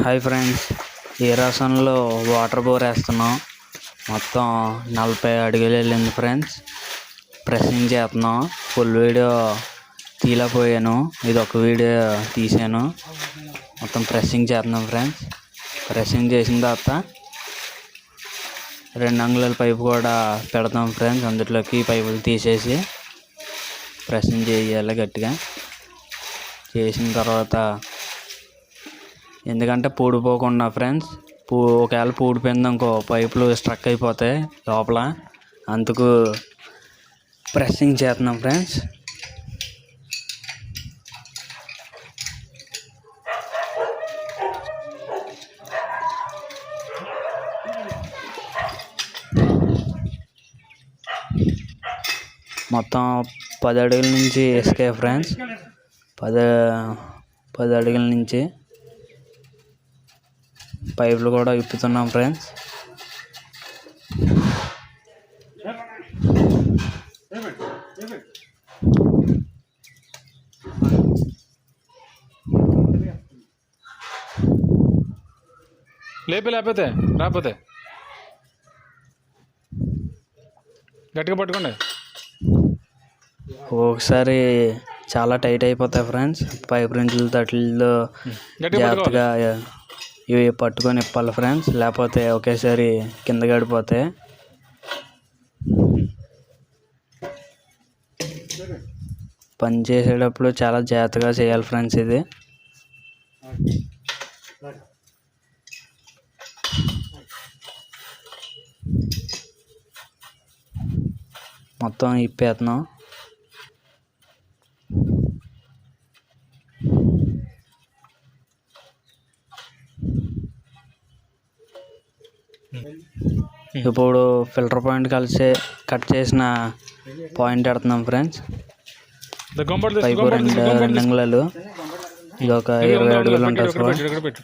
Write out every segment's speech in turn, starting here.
Hi friends, ఈ రాసంలో water bore వేస్తున్నాం. మొత్తం 40 అడుగులు వెళ్ళింది ఫ్రెండ్స్. ప్రెస్సింగ్ చేస్తున్నాం. ఫుల్ వీడియో తీయలేకపోయాను, ఇది ఒక వీడియో తీసాను. మొత్తం ప్రెస్సింగ్ చేస్తున్నాం ఫ్రెండ్స్. ప్రెస్సింగ్ చేసిన తర్వాత 2 అంగుళాల పైపు కూడా పెడతాం ఫ్రెండ్స్. అందులోకి పైపులు తీసేసి ప్రెస్సింగ్ చేయాలి గట్టిగా. చేసిన తర్వాత ఎందుకంటే పూడిపోకుండా ఫ్రెండ్స్, ఒకవేళ పూడిపోయింది అనుకో పైపులు స్ట్రక్ అయిపోతాయి లోపల, అందుకు ప్రెస్సింగ్ చేస్తున్నాం ఫ్రెండ్స్. మొత్తం 10 అడుగుల నుంచి ఇసుకే ఫ్రెండ్స్. 10 అడుగుల నుంచి పైపులు కూడా ఇప్పుతున్నాం ఫ్రెండ్స్. లేకపోతే రాకపోతే గట్టిగా పట్టుకోండి. ఒకసారి చాలా టైట్ అయిపోతాయి ఫ్రెండ్స్. పైపు రెంట్లు తట్లలో జాగ్రత్తగా ఇవి పట్టుకొని ఇప్పాలి ఫ్రెండ్స్, లేకపోతే ఒకేసారి కింద గడిపోతాయి. పని చేసేటప్పుడు చాలా జాగ్రత్తగా చేయాలి ఫ్రెండ్స్. ఇది మొత్తం ఇప్పేస్తున్నాం. ఇప్పుడు ఫిల్టర్ పాయింట్ కలిసి కట్ చేసిన పాయింట్ పెడుతున్నాం ఫ్రెండ్స్. పైపు 2 అంగుళాలు, ఇది ఒక 20 అడుగులు ఉంటుంది సార్.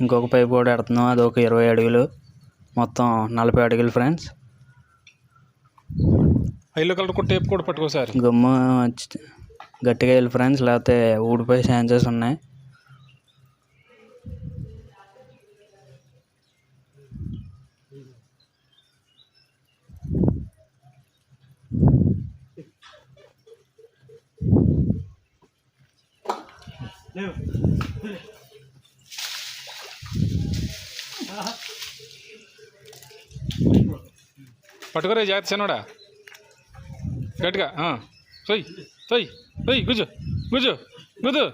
ఇంకొక పైపు కూడా పెడుతున్నాం, అది ఒక 20 అడుగులు, మొత్తం 40 అడుగులు ఫ్రెండ్స్. టేప్ కూడా పట్టుకోసారి గమ్ము గట్టిగా వెళ్ళి ఫ్రెండ్స్, లేకపోతే ఊడిపోయే ఛాన్సెస్ ఉన్నాయి. పట్టుకోరే జాగ్రత్త చిన్నోడా, గట్టిగా సొయ్ సొయ్ సొయ్ గుజ్జు గుజ్జు గుజ్జు